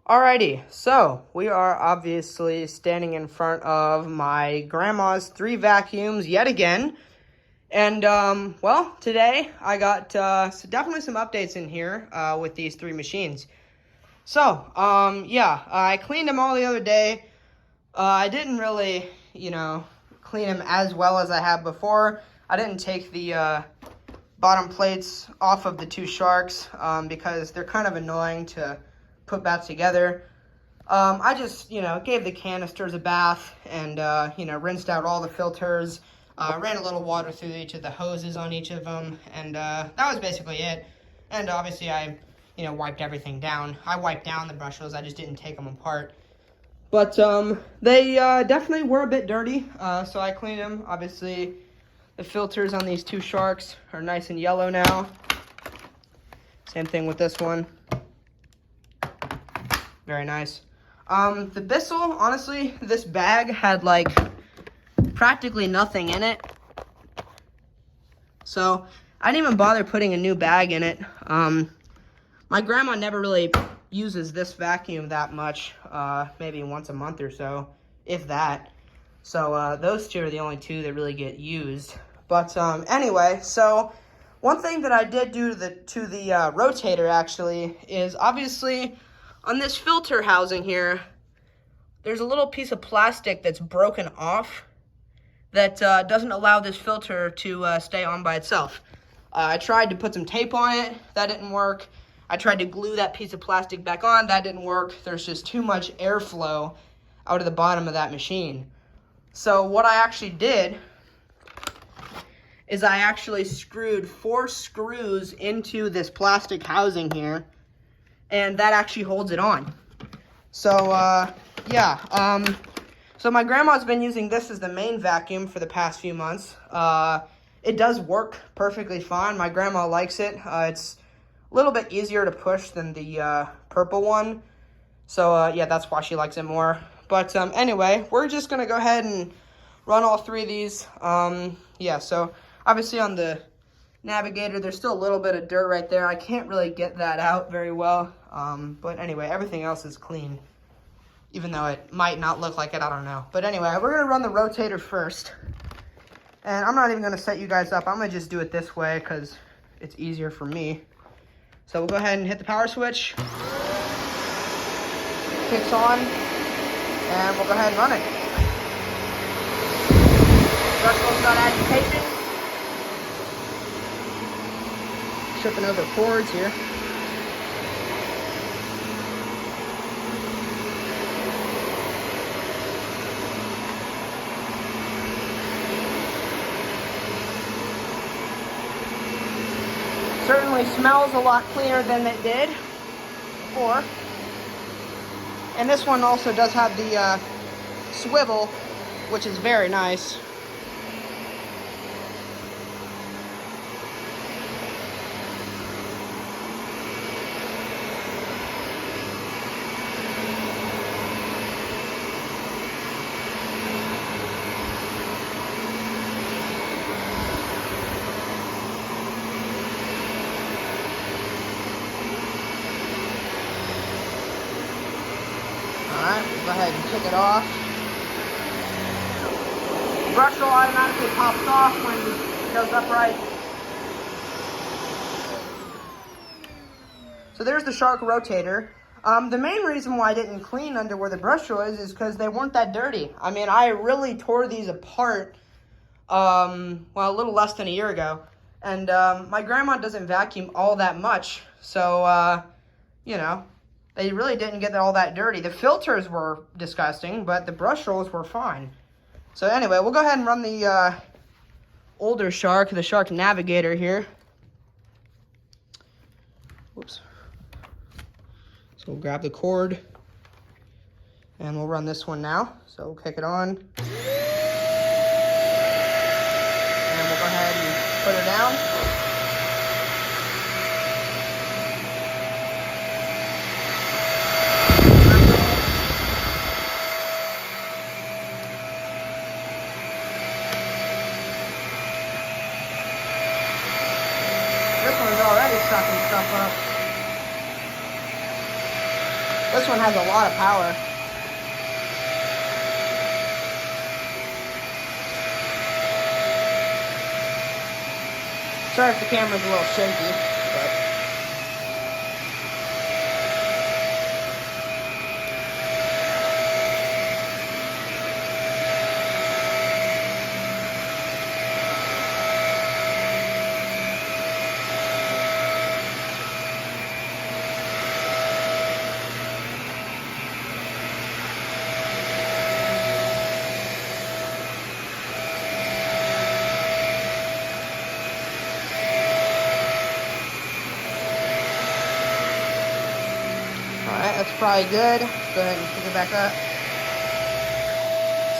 Alrighty, so we are obviously standing in front of my grandma's 3 vacuums yet again. And, well, today I got definitely some updates in here with these 3 machines. So, yeah, I cleaned them all the other day. I didn't really, clean them as well as I have before. I didn't take the bottom plates off of the 2 sharks because they're kind of annoying to put back together. I just, gave the canisters a bath and, rinsed out all the filters, ran a little water through each of the hoses on each of them, and that was basically it. And obviously I, wiped everything down. I wiped down the brushless, I just didn't take them apart. But they definitely were a bit dirty, so I cleaned them. Obviously, the filters on these 2 sharks are nice and yellow now. Same thing with this one. Very nice. The Bissell, honestly, this bag had, practically nothing in it. So, I didn't even bother putting a new bag in it. My grandma never really uses this vacuum that much, maybe once a month or so, if that. So, those 2 are the only 2 that really get used. But, anyway, so one thing that I did do to the Rotator, actually, is obviously on this filter housing here, there's a little piece of plastic that's broken off that doesn't allow this filter to stay on by itself. I tried to put some tape on it. That didn't work. I tried to glue that piece of plastic back on. That didn't work. There's just too much airflow out of the bottom of that machine. So what I actually did is I actually screwed 4 screws into this plastic housing here, and that actually holds it on. So, yeah. So my grandma's been using this as the main vacuum for the past few months. It does work perfectly fine. My grandma likes it. It's a little bit easier to push than the purple one. So, yeah, that's why she likes it more. But, anyway, we're just going to go ahead and run all 3 of these. Yeah, so obviously on the Navigator, there's still a little bit of dirt right there. I can't really get that out very well. But anyway, everything else is clean. Even though it might not look like it, I don't know. But anyway, we're going to run the Rotator first. And I'm not even going to set you guys up. I'm going to just do it this way because it's easier for me. So we'll go ahead and hit the power switch. Kicks on. And we'll go ahead and run it. Brushless got agitation. Tripping over cords here. Certainly smells a lot cleaner than it did before. And this one also does have the swivel, which is very nice. Alright, we'll go ahead and kick it off. The brush will automatically pops off when it goes upright. So there's the Shark Rotator. The main reason why I didn't clean under where the brush was is because they weren't that dirty. I mean, I really tore these apart, well, a little less than a year ago. And my grandma doesn't vacuum all that much, so, they really didn't get all that dirty. The filters were disgusting, but the brush rolls were fine. So anyway, we'll go ahead and run the older Shark, the Shark Navigator here. Whoops. So we'll grab the cord, and we'll run this one now. So we'll kick it on. And we'll go ahead and put her down. This one's already sucking stuff up. This one has a lot of power. Sorry if the camera's a little shaky, but... Alright, that's probably good. Go ahead and pick it back up.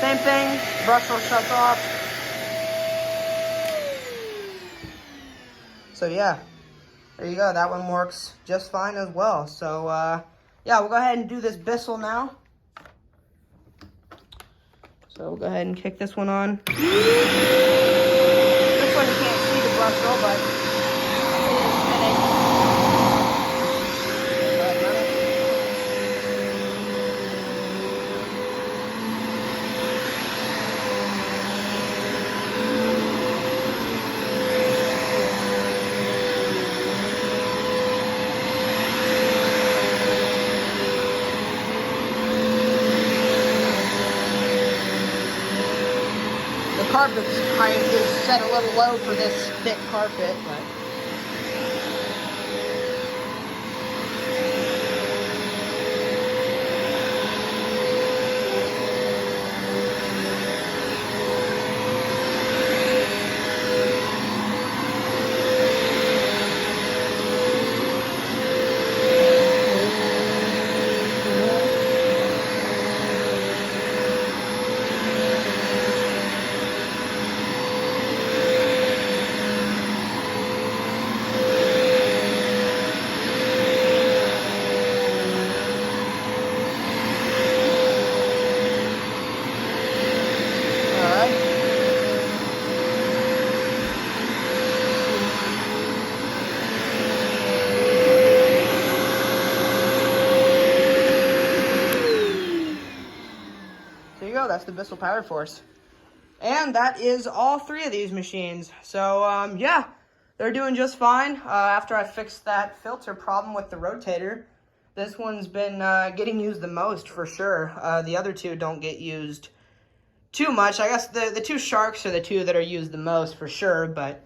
Same thing, brush will shut off. So yeah, there you go. That one works just fine as well. So yeah, we'll go ahead and do this Bissell now. So we'll go ahead and kick this one on. This one you can't see the brush roll, but carpet's is set a little low for this thick carpet, but that's the Bissell Powerforce. And that is all three of these machines. So, yeah, they're doing just fine. After I fixed that filter problem with the Rotator, this one's been getting used the most for sure. The other two don't get used too much. I guess the two Sharks are the two that are used the most for sure. But,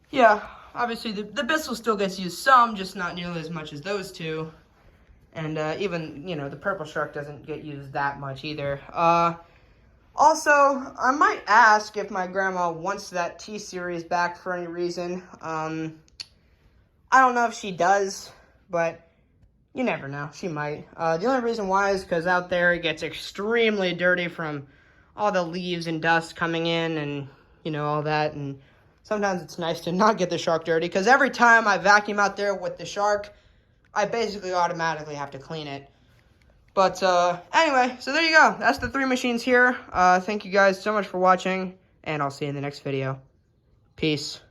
yeah, obviously the Bissell still gets used some, just not nearly as much as those two. And even, you know, the Purple Shark doesn't get used that much either. Also, I might ask if my grandma wants that T-Series back for any reason. I don't know if she does, but you never know. She might. The only reason why is because out there it gets extremely dirty from all the leaves and dust coming in and, you know, all that. And sometimes it's nice to not get the Shark dirty, because every time I vacuum out there with the Shark, I basically automatically have to clean it. But anyway, so there you go. That's the three machines here. Thank you guys so much for watching, and I'll see you in the next video. Peace.